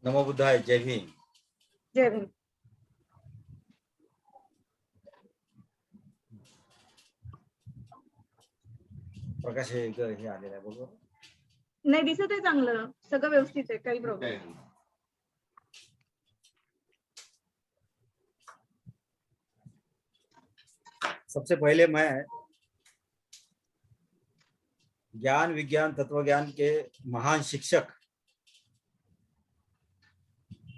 नमो बुद्धाय। जय भीम। जय भीम। प्रकाश हे आलेलं आहे बरोबर? नाही दिसत आहे, चांगलं सगळं व्यवस्थित आहे, काही प्रॉब्लेम नाही. सबसे पहले मैं ज्ञान विज्ञान तत्व ज्ञान के महान शिक्षक,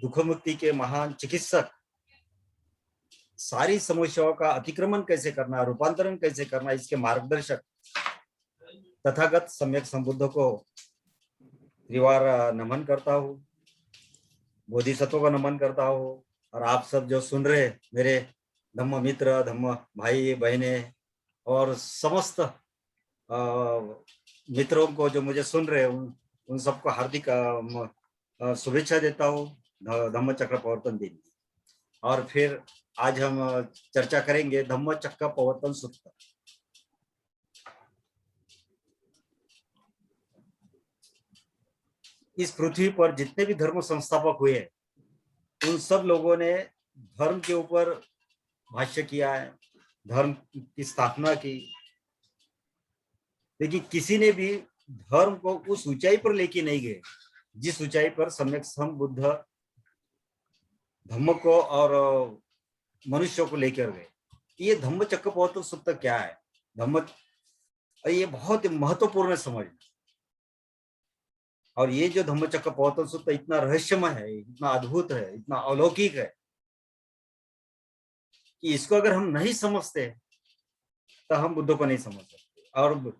दुख मुक्ति के महान चिकित्सक, सारी समस्याओं का अतिक्रमण कैसे करना, रूपांतरण कैसे करना, इसके मार्गदर्शक तथागत सम्यक संबुद्ध को त्रिवार नमन करता हूँ, बोधिसत्व को नमन करता हूँ। और आप सब जो सुन रहे मेरे धम्म मित्र, धम्म भाई बहने और समस्त मित्रों को जो मुझे सुन रहे उन सबको हार्दिक शुभेच्छा देता हूँ धम्म चक्र प्रवर्तन दिन। और फिर आज हम चर्चा करेंगे धम्म चक्र प्रवर्तन सूत्र। इस पृथ्वी पर जितने भी धर्म संस्थापक हुए उन सब लोगों ने धर्म के ऊपर भाष्य किया है, धर्म की स्थापना की, लेकिन किसी ने भी धर्म को उस ऊंचाई पर लेके नहीं गए जिस ऊंचाई पर सम्यक संबुद्ध धम्म को और मनुष्य को लेकर गए। ये धम्म चक्र प्रवर्तन सूत्र क्या है? धम्म, ये बहुत महत्वपूर्ण समझ। और ये जो धम्म चक्र प्रवर्तन सूत्र इतना रहस्यमय है, इतना अद्भुत है, इतना अलौकिक है कि इसको अगर हम नहीं समझते तो हम बुद्ध को नहीं समझ सकते।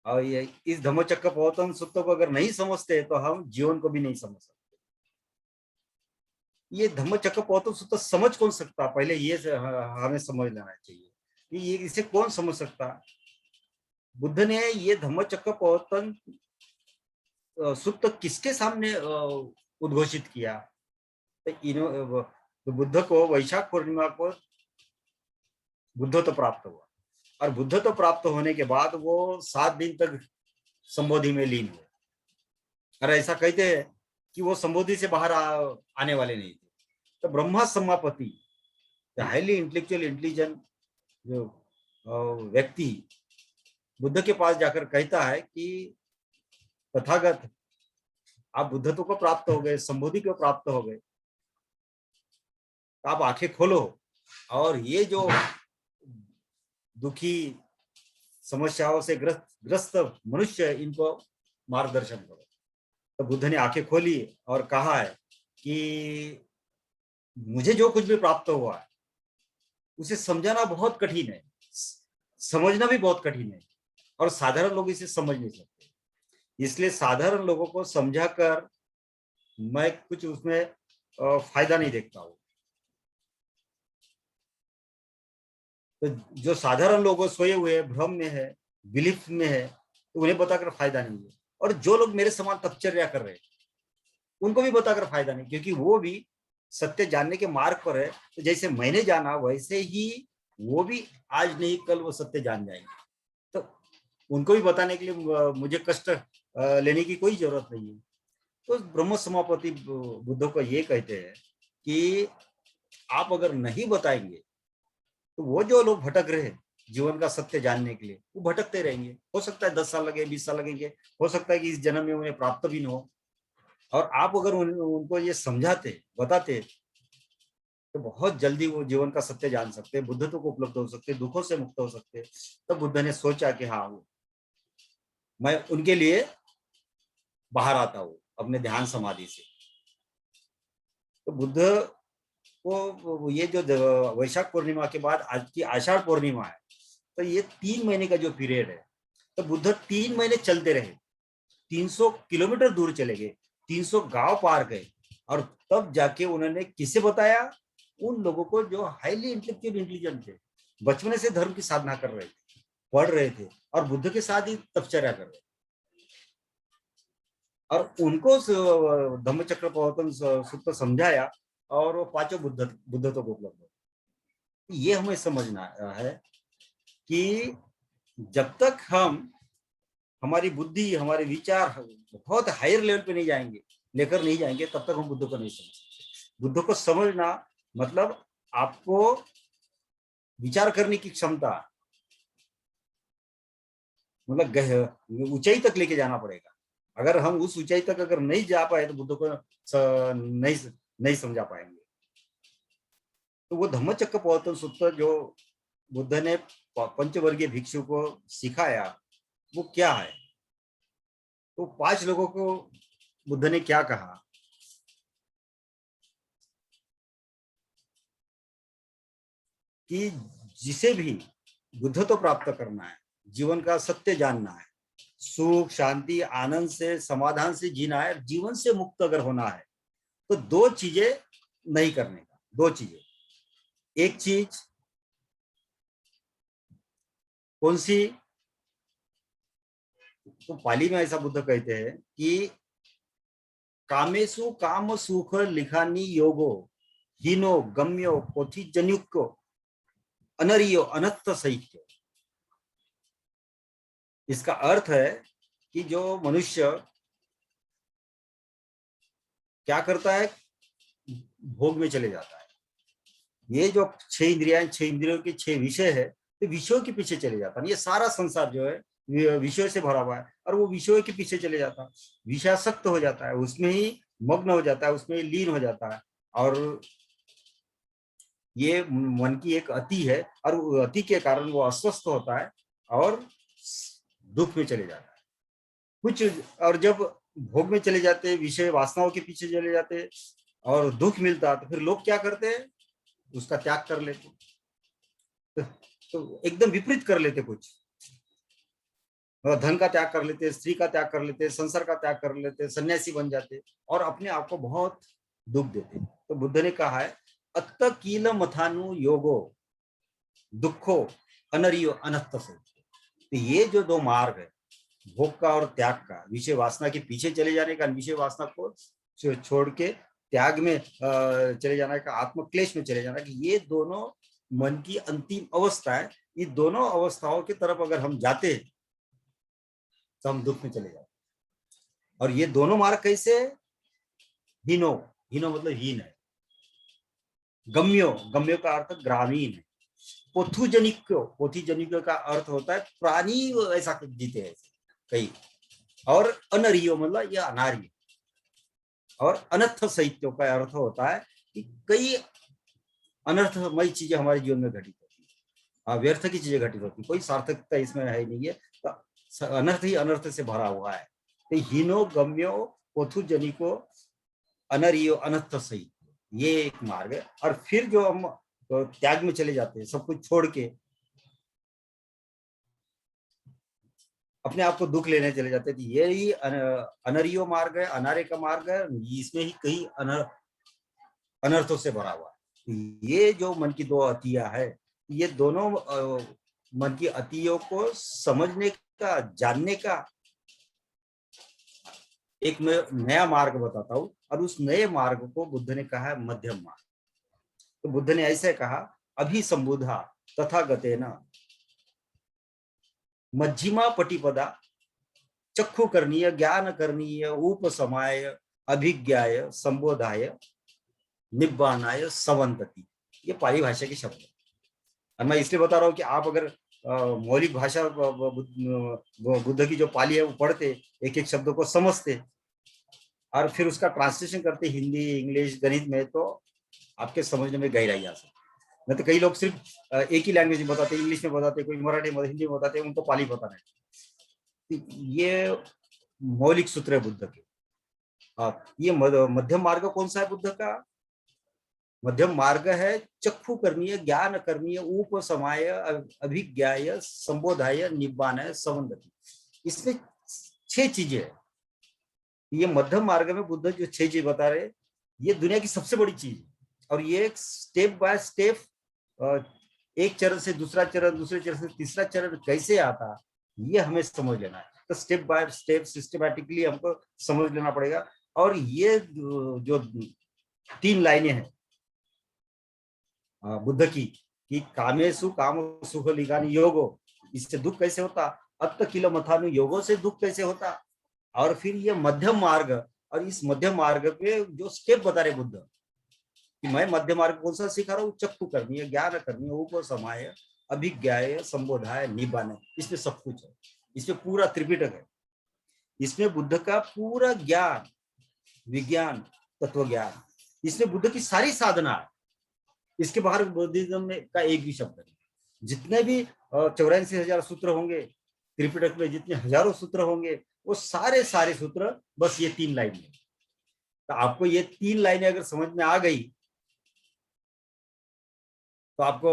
और ये इस धम्म चक्र प्रवर्तन सूत्र को अगर नहीं समझते तो हम जीवन को भी नहीं समझ सकते। ये धम्म चक्र प्रवर्तन सूत्र समझ कौन सकता? पहले ये हमें समझ लेना चाहिए कि ये इसे कौन समझ सकता। बुद्ध ने ये धम्म चक्र प्रवर्तन सूत्र किसके सामने उद्घोषित किया? तो बुद्ध को वैशाख पूर्णिमा को बुद्धत्व प्राप्त हुआ और बुद्धत्व प्राप्त होने के बाद वो 7 दिन तक संबोधि में लीन हुए। और ऐसा कहते हैं कि वो संबोधि से बाहर आने वाले नहीं थे। तो ब्रह्मा समापति, हाईली इंटेलेक्चुअल इंटेलिजेंट जो व्यक्ति बुद्ध के पास जाकर कहता है कि तथागत आप बुद्धत्व को प्राप्त हो गए, संबोधि को प्राप्त हो गए, तो आप आंखें खोलो और ये जो दुखी समस्याओं से ग्रस्त मनुष्य, इनको मार्गदर्शन करो। तो बुद्ध ने आंखें खोली और कहा है कि मुझे जो कुछ भी प्राप्त हुआ है उसे समझाना बहुत कठिन है, समझना भी बहुत कठिन है, और साधारण लोग इसे समझ नहीं सकते। इसलिए साधारण लोगों को समझाकर मैं कुछ उसमें फायदा नहीं देखता हूँ। तो जो साधारण लोग सोए हुए भ्रम में है, बिलीफ में है, तो उन्हें बताकर फायदा नहीं है। और जो लोग मेरे समान तपचर्या कर रहे हैं उनको भी बताकर फायदा नहीं, क्योंकि वो भी सत्य जानने के मार्ग पर है। तो जैसे मैंने जाना वैसे ही वो भी आज नहीं कल वो सत्य जान जाएंगे। तो उनको भी बताने के लिए मुझे कष्ट लेने की कोई जरूरत नहीं है। तो ब्रह्म समापति बुद्ध को ये कहते हैं कि आप अगर नहीं बताएंगे तो वो जो लोग भटक रहे हैं जीवन का सत्य जानने के लिए, वो भटकते रहेंगे। हो सकता है 10 साल लगे, 20 साल लगेंगे, हो सकता है कि इस जन्म में उन्हें प्राप्त भी न हो। और आप अगर उनको ये समझाते, बताते, तो बहुत जल्दी वो जीवन का सत्य जान सकते हैं, बुद्धत्व को उपलब्ध हो सकते, दुखों से मुक्त हो सकते। तो बुद्ध ने सोचा कि हाँ, मैं उनके लिए बाहर आता हूँ अपने ध्यान समाधि से। तो बुद्ध को ये जो वैशाख पूर्णिमा के बाद आज की आषाढ़ पूर्णिमा है, तो ये 3 महीने का जो पीरियड है, तो बुद्ध 3 महीने चलते रहे, 300 किलोमीटर दूर चले गए, 300 गांव पार गए, और तब जाके उन्होंने किसे बताया? उन लोगों को जो हाईली इंटेलेक्चुअल इंटेलिजेंट थे, बचपन से धर्म की साधना कर रहे थे, पढ़ रहे थे और बुद्ध के साथ ही तपचर्या कर रहे थे। और उनको धम्मचक्र प्रवर्तन सूत्र समझाया और वो 5 बुद्धत्व को उपलब्ध हो। ये हमें समझना है कि जब तक हमारी बुद्धि, हमारे विचार बहुत हायर लेवल पे नहीं जाएंगे, लेकर नहीं जाएंगे तब तक हम बुद्ध को नहीं समझ सकते। बुद्ध को समझना मतलब आपको विचार करने की क्षमता, मतलब ऊंचाई तक लेके जाना पड़ेगा। अगर हम उस ऊंचाई तक अगर नहीं जा पाए तो बुद्ध को नहीं नहीं समझा पाएंगे। तो वो धम्मचक्कपवत्तन सूत्र जो बुद्ध ने पंचवर्गीय भिक्षु को सिखाया वो क्या है? तो 5 लोगों को बुद्ध ने क्या कहा कि जिसे भी बुद्धत्व प्राप्त करना है, जीवन का सत्य जानना है, सुख शांति आनंद से समाधान से जीना है, जीवन से मुक्त अगर होना है तो 2 चीजें नहीं करने का। 2 चीजें, एक चीज कौन सी? तो पाली में ऐसा बुद्ध कहते हैं कि कामेशु काम सुख लिखानी योगो हीनो गम्यो पोथी जन्युक्को अनरियो अनत्त सहित्यो। इसका अर्थ है कि जो मनुष्य क्या करता है, भोग में चले जाता है। ये जो 6 इंद्रियां, 6 इंद्रियों के 6 विषय है, तो विषयों के पीछे चले जाता है। ये सारा संसार जो है विषयों से भरा हुआ है और वो विषयों के पीछे चले जाता है, विषयासक्त हो जाता है, उसमें ही मग्न हो जाता है, उसमें ही लीन हो जाता है। और ये मन की एक अति है और अति के कारण वो अस्वस्थ होता है और दुख में चले जाता है कुछ। और जब भोग में चले जाते, विषय वासनाओं के पीछे चले जाते और दुख मिलता, तो फिर लोग क्या करते हैं, उसका त्याग कर लेते। तो एकदम विपरीत कर लेते, कुछ धन का त्याग कर लेते, स्त्री का त्याग कर लेते, संसार का त्याग कर लेते, सन्यासी बन जाते और अपने आप को बहुत दुख देते। तो बुद्ध ने कहा है अत्त कील मथानु योगो दुखो अनरियो अनत्त से। तो ये जो 2 मार्ग है, भोग का और त्याग का, विषय वासना के पीछे चले जाने का, विषय वासना को छोड़ के त्याग में चले जाने का, आत्मक्लेश में चले जाना, कि ये दोनों मन की अंतिम अवस्था है। ये दोनों अवस्थाओं की तरफ अगर हम जाते तो हम दुख में चले जाते। और ये दोनों मार्ग कैसे? हीनो, हीनो मतलब हीन है। गम्यो, गम्यो का अर्थ ग्रामीण है। पोथुजनिक्यो, पोथीजनिक्यो का अर्थ होता है प्राणी ऐसा जीते हैं कई। और अनरियो मतलब यह अनार्य। और अनर्थ साहित्यों का अर्थ होता है कि कई अनर्थमय चीजें हमारे जीवन में घटित होती है, व्यर्थ की चीजें घटित होती है, कोई सार्थकता इसमें है नहीं है। तो अनर्थ ही अनर्थ से भरा हुआ है। तो हीनो गम्यो पोथुजनिको अनरियो अनर्थ सहित, ये एक मार्ग है। और फिर जो हम तो त्याग में चले जाते हैं, सब कुछ छोड़ के अपने आप को दुख लेने चले जाते हैं। ये ही अनरियो मार्ग है, अनार्य का मार्ग है। इसमें ही कई अनर्थों से भरा हुआ है। ये जो मन की 2 अतियां है, ये दोनों मन की अतियों को समझने का, जानने का एक नया मार्ग बताता हूं। और उस नए मार्ग को बुद्ध ने कहा है मध्यम मार्ग। तो बुद्ध ने ऐसे कहा अभिसंबुधा तथा गतेन मध्यमा पटिपदा चक्षु करणीय ज्ञान करणीय उपसमाय अभिज्ञाय संबोधाय निब्बानाय सवंतति। ये पाली भाषा के शब्द है। और मैं इसलिए बता रहा हूँ कि आप अगर मौलिक भाषा बुद्ध की जो पाली है वो पढ़ते, एक एक शब्दों को समझते और फिर उसका ट्रांसलेशन करते हिंदी, इंग्लिश, गणित में, तो आपके समझने में गहराई आ सकती। नहीं तो कई लोग सिर्फ एक ही लैंग्वेज में बताते, इंग्लिश में बताते, कोई मराठी में, हिंदी में बताते, उनको पाली पता नहीं। ये मौलिक सूत्र है बुद्ध के। ये मध्यम मार्ग कौन सा है बुद्ध का? मध्यम मार्ग है चक्षु करणीय ज्ञान करणीय उपसमाय अभिज्ञाय संबोधाय निब्बानाय सवंदति। इसमें 6 चीजें है। ये मध्यम मार्ग में बुद्ध जो 6 चीज बता रहे, ये दुनिया की सबसे बड़ी चीज है। और ये स्टेप बाय स्टेप, एक चरण से दूसरा चरण, दूसरे चरण से तीसरा चरण कैसे आता, ये हमें समझ लेना है। तो स्टेप बाय स्टेप सिस्टमैटिकली हमको समझ लेना पड़ेगा। और ये जो 3 लाइनें हैं बुद्ध की, कि कामेशु काम सुख लिगानी योगो, इससे दुख कैसे होता, अत्त किलो मथानु योगो से दुख कैसे होता, और फिर ये मध्यम मार्ग और इस मध्य मार्ग पे जो स्टेप बता रहे बुद्ध कि मैं मध्य मार्ग कौन सा सिखा रहा हूँ, चक्षु करनी है, ज्ञान करनी है, उपसमाय, अभिज्ञाय, संबोधाय, निबान, इसमें सब कुछ है। इसमें पूरा त्रिपिटक है। इसमें बुद्ध का पूरा ज्ञान, विज्ञान, तत्व ज्ञान, इसमें बुद्ध की सारी साधना है। इसके बाहर बुद्धिज्म में का एक भी शब्द नहीं। जितने भी 84,000 सूत्र होंगे त्रिपिटक में, जितने हजारों सूत्र होंगे, वो सारे सारे सूत्र बस ये 3 लाइन है। तो आपको ये 3 लाइनें अगर समझ में आ गई तो आपको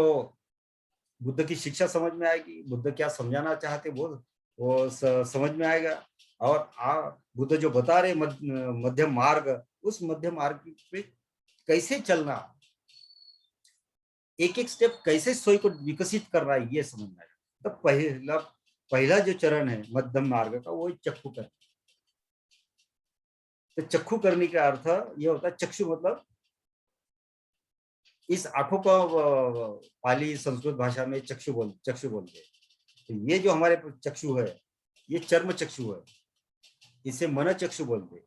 बुद्ध की शिक्षा समझ में आएगी, बुद्ध क्या समझाना चाहते वो समझ में आएगा। और बुद्ध जो बता रहे मध्य मार्ग, उस मध्य मार्ग पे कैसे चलना, एक एक स्टेप कैसे सोई को विकसित कर रहा है, ये समझना है। तो पहला जो चरण है मध्यम मार्ग का, वो चक्षु करना। तो चक्षु करने का अर्थ ये होता है, चक्षु मतलब इस आंखों को पाली संस्कृत भाषा में चक्षु बोलते हैं। तो ये जो हमारे चक्षु है, ये चर्म चक्षु है, इसे मन चक्षु बोलते हैं।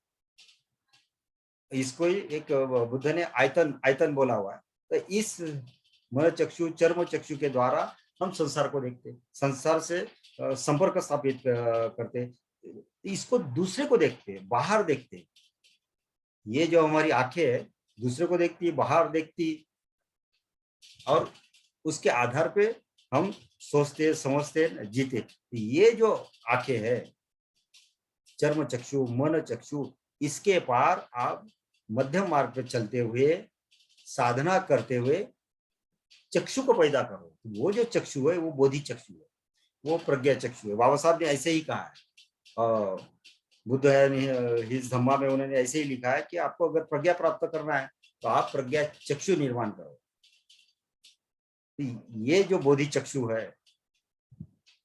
इसको एक बुद्ध ने आयतन बोला हुआ है। तो इस मन चक्षु, चर्म चक्षु के द्वारा हम संसार को देखते, संसार से संपर्क स्थापित करते, इसको दूसरे को देखते, बाहर देखते। ये जो हमारी आंखें है, दूसरे को देखती, बाहर देखती, और उसके आधार पे हम सोचते, समझते, जीते। ये जो आंखें है, चर्म चक्षु, मन चक्षु, इसके पार आप मध्यम मार्ग पे चलते हुए, साधना करते हुए चक्षु को पैदा करो। वो जो चक्षु है वो बोधि चक्षु है, वो प्रज्ञा चक्षु है। बाबा साहब ने ऐसे ही कहा है, बुद्ध है हिज धम्मा में उन्होंने ऐसे ही लिखा है कि आपको अगर प्रज्ञा प्राप्त करना है तो आप प्रज्ञा चक्षु निर्माण करो। ये जो बोधि चक्षु है,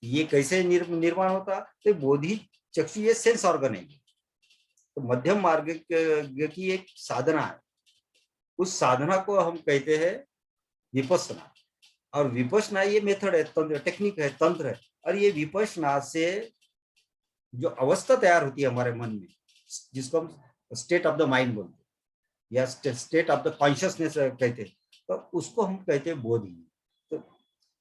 ये कैसे निर्माण होता? तो बोधि चक्षु ये सेंस ऑर्गन है। तो मध्यम मार्ग की एक साधना है, उस साधना को हम कहते हैं विपश्यना। और विपश्यना ये मेथड है, तंत्र, टेक्निक है, तंत्र है। और ये विपश्यना से जो अवस्था तैयार होती है हमारे मन में, जिसको हम स्टेट ऑफ द माइंड बोलते हैं या स्टेट ऑफ द कॉन्शियसनेस कहते हैं, तो उसको हम कहते हैं बोधि। तो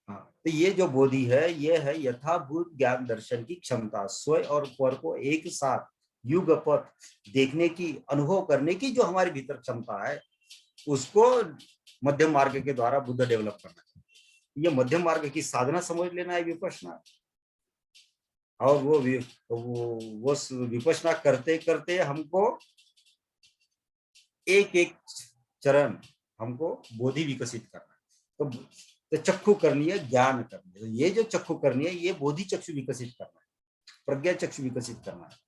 हाँ, तो ये जो बोधि है, ये है यथाभूत ज्ञान दर्शन की क्षमता, स्वयं और पर को एक साथ युगपथ देखने की, अनुभव करने की जो हमारे भीतर क्षमता है, उसको मध्यम मार्ग के द्वारा बुद्ध डेवलप करना है। ये मध्यम मार्ग की साधना समझ लेना है, विपश्यना। और वो विपश्यना करते करते हमको एक एक चरण हमको बोधि विकसित करना है। तो चक्षु करनी है, ज्ञान करनी है। तो ये जो चक्षु करनी है, ये बोधि चक्षु विकसित करना है, प्रज्ञा चक्षु विकसित करना है।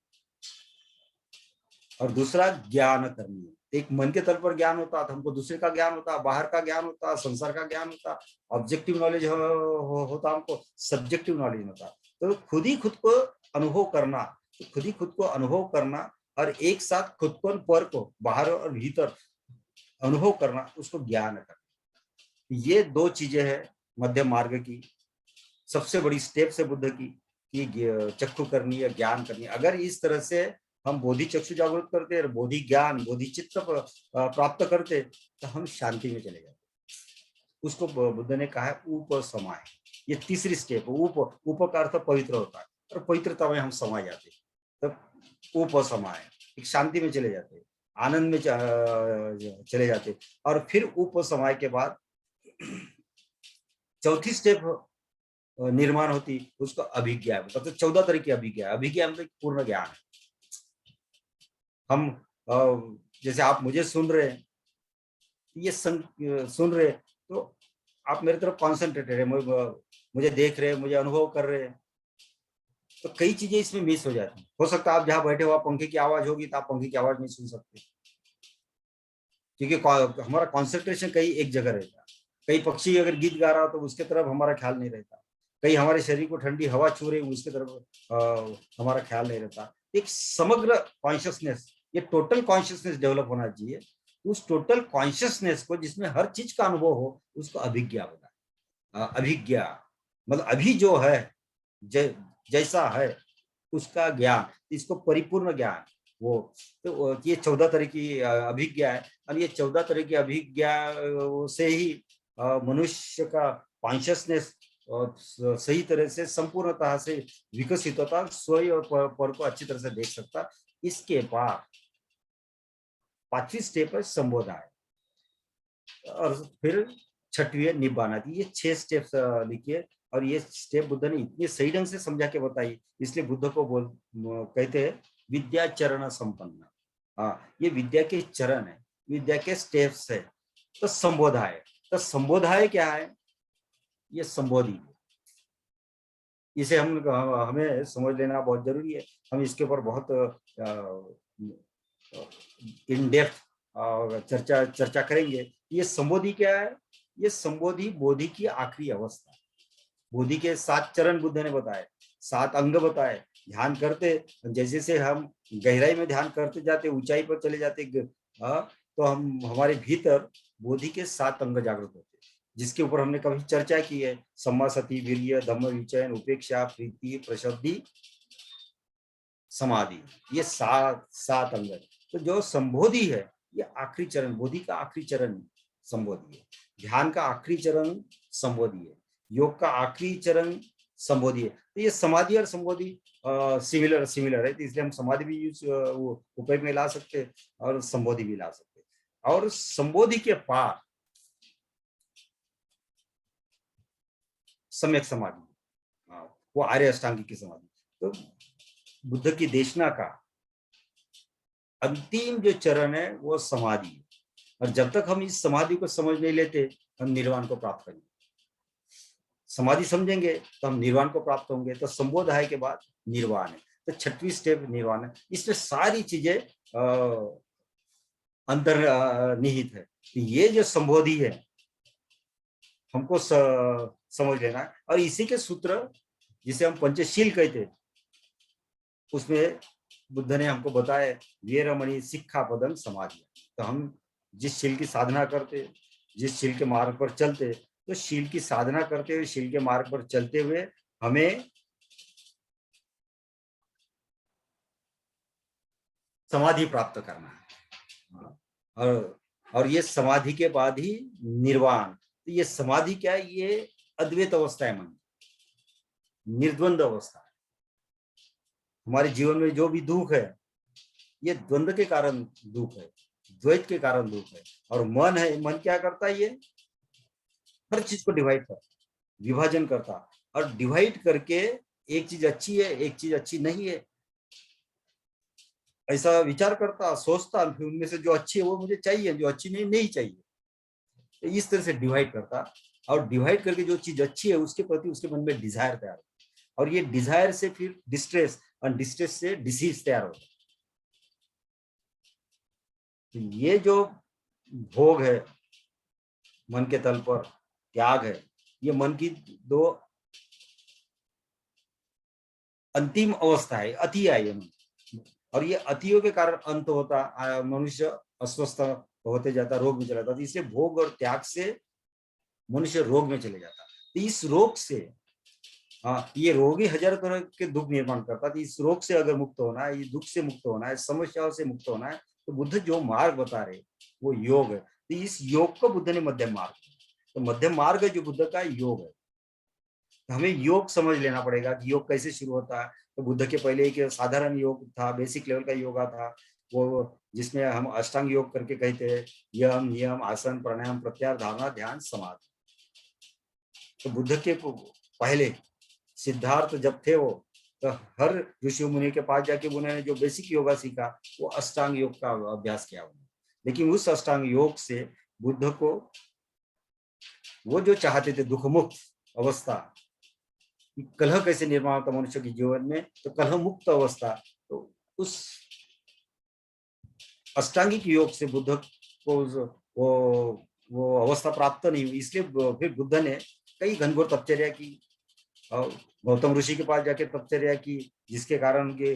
और दूसरा ज्ञान करनी है। एक मन के तल पर ज्ञान होता है, हमको दूसरे का ज्ञान होता, बाहर का ज्ञान होता, संसार का ज्ञान होता, ऑब्जेक्टिव नॉलेज होता, हमको सब्जेक्टिव नॉलेज होता। तो खुद ही खुद को अनुभव करना, खुद ही खुद को अनुभव करना, और एक साथ खुद को, पर को, बाहर और भीतर अनुभव करना, उसको ज्ञान करना। ये 2 चीजें हैं मध्य मार्ग की। सबसे बड़ी स्टेप से बुद्ध की कि चक्षु करनी है, ज्ञान करनी है। अगर इस तरह से हम बोधि चक्षु जागृत करते, बोधि ज्ञान, बोधि चित्त प्राप्त करते, तो हम शांति में चले जाते। उसको बुद्ध ने कहा है उपसमाय। ये तीसरी स्टेप। उप का अर्थ पवित्र होता है, और पवित्रता में हम समा जाते, तब उपसमाय, एक शांति में चले जाते, आनंद में चले जाते। और फिर उपसमाय के बाद चौथी स्टेप निर्माण होती, उसको अभिज्ञा। तो 14 तरह की अभिज्ञा। अभिज्ञा मतलब पूर्ण ज्ञान है। हम जैसे आप मुझे सुन रहे हैं, ये सुन रहे, तो आप मेरी तरफ कॉन्सेंट्रेटेड है, मुझे देख रहे हैं, मुझे अनुभव कर रहे हैं। तो कई चीजें इसमें मिस हो जाती है। हो सकता है आप जहां बैठे हो, पंखे की आवाज होगी तो आप पंखे की आवाज नहीं सुन सकते, क्योंकि हमारा कॉन्सेंट्रेशन कहीं एक जगह रहता है। कई पक्षी अगर गीत गा रहा हो तो उसके तरफ हमारा ख्याल नहीं रहता। कहीं हमारे शरीर को ठंडी हवा छू रही, उसके तरफ हमारा ख्याल नहीं रहता। एक समग्र कॉन्शियसनेस, ये टोटल कॉन्शियसनेस डेवलप होना चाहिए। उस टोटल कॉन्शियसनेस को, जिसमें हर चीज का अनुभव हो, उसको अभिज्ञा होता है। अभिज्ञा मतलब अभी जो है, जैसा है उसका ज्ञान, इसको परिपूर्ण ज्ञान। वो तो ये 14 तरह की अभिज्ञा है, और ये 14 तरह की अभिज्ञा से ही मनुष्य का कॉन्शियसनेस सही तरह से संपूर्णतः से विकसित होता, स्वयं और पर को अच्छी तरह से देख सकता। इसके बाद 5वीं स्टेप है संबोधाय, और फिर 6वीं है निब्बाना। ये 6 स्टेप्स लिखिए, और ये स्टेप बुद्ध ने इतने सही ढंग से समझा के बताई, इसलिए बुद्ध को कहते हैं विद्या चरण संपन्न। हाँ, ये विद्या के चरण है, विद्या के स्टेप्स है। तो संबोधाय, तो संबोधाय क्या है? ये संबोधि, इसे हमें समझ लेना बहुत जरूरी है। हम इसके ऊपर बहुत इन डेप्थ चर्चा करेंगे। ये संबोधि क्या है? ये संबोधि बोधि की आखिरी अवस्था। बोधि के 7 चरण बुद्ध ने बताए, 7 अंग बताए। ध्यान करते जैसे से हम गहराई में ध्यान करते जाते, ऊंचाई पर चले जाते, तो हम हमारे भीतर बोधि के 7 अंग जागृत होते, जिसके ऊपर हमने कभी चर्चा की है। सम्मा सति, वीर्य, धम्म विचयन, उपेक्षा, प्रीति, प्रशुद्धि, समाधि, ये 7 अंग। तो जो संबोधि है, ये आखिरी चरण, बोधि का आखिरी चरण संबोधि है। ध्यान का आखिरी चरण संबोधि है। योग का आखिरी चरण संबोधि है। तो ये समाधि और संबोधि सिमिलर है, तो इसलिए हम समाधि भी यूज उपयोग में ला सकते हैं और संबोधि भी ला सकते हैं। और संबोधि के पार सम्यक समाधि, वो आर्य अष्टांगी की समाधि। तो बुद्ध की देशना का अंतिम जो चरण है वो समाधि है, और जब तक हम इस समाधि को समझ नहीं लेते, हम निर्वाण को प्राप्त करेंगे। समाधि समझेंगे तो हम निर्वाण को प्राप्त होंगे। तो संबोधाय के बाद निर्वाण है, तो 6वीं स्टेप निर्वाण है। इसमें सारी चीजें अंतर्निहित है। तो ये जो संबोधि है, हमको समझ लेना है। और इसी के सूत्र, जिसे हम पंचशील कहते हैं, उसमें बुद्ध ने हमको बताया वीरमणि शिक्षा पदम समाधि। तो हम जिस शील की साधना करते, जिस शील के मार्ग पर चलते, तो शील की साधना करते हुए, शील के मार्ग पर चलते हुए हमें समाधि प्राप्त करना है। और ये समाधि के बाद ही निर्वाण। तो ये समाधि क्या है? ये अद्वैत अवस्था है, मन निर्द्वंद अवस्था है। हमारे जीवन में जो भी दुख है, ये द्वंद्व के कारण दुख है, द्वैत के कारण दुख है। और मन है, मन क्या करता है? ये हर चीज को डिवाइड करता, विभाजन करता, और डिवाइड करके एक चीज अच्छी है, एक चीज अच्छी नहीं है, ऐसा विचार करता, सोचता, फिर उनमें से जो अच्छी है वो मुझे चाहिए, जो अच्छी नहीं चाहिए। तो इस तरह से डिवाइड करता, और डिवाइड करके जो चीज अच्छी है उसके प्रति उसके मन में डिजायर तैयार होता, और ये डिजायर से फिर डिस्ट्रेस, और डिस्ट्रेस से डिसीज तैयार होता। तो ये जो भोग है, मन के तल पर त्याग है, ये मन की 2 अंतिम अवस्था है, अति है ये मन। और ये अतियों के कारण अंत होता, मनुष्य अस्वस्थ होते जाता, रोग में चला जाता। इसलिए भोग और त्याग से मनुष्य रोग में चले जाता। तो इस रोग से, ये रोग ही हजारों तरह के दुख निर्माण करता। तो इस रोग से अगर मुक्त होना है, ये दुख से मुक्त होना है, समस्याओं से मुक्त होना है, तो बुद्ध जो मार्ग बता रहे वो योग है। तो इस योग को बुद्ध ने मध्यम मार्ग, तो मध्यम मार्ग है जो बुद्ध का योग है। तो हमें योग समझ लेना पड़ेगा कि योग कैसे शुरू होता है। तो बुद्ध के पहले एक साधारण योग था, बेसिक लेवल का योगा था, वो जिसमें हम अष्टांग योग करके कहते हैं, यम नियम आसन प्राणायाम प्रत्याहार धारणा ध्यान समाधि। तो बुद्ध के पहले सिद्धार्थ जब थे वो, तो हर ऋषि मुनि के पास जाके उन्होंने जो बेसिक योगा सीखा, वो अष्टांग योग का अभ्यास किया उन्होंने। लेकिन उस अष्टांग योग से बुद्ध को वो जो चाहते थे दुख मुक्त अवस्था, कलह कैसे निर्माण होता मनुष्य के जीवन में, तो कलह मुक्त अवस्था, तो उस अष्टांगिक योग से बुद्ध को वो अवस्था प्राप्त नहीं हुई। इसलिए फिर बुद्ध ने कई घनघोर तपचर्या की, और गौतम ऋषि के पास जाके तपचर्या की, जिसके कारण के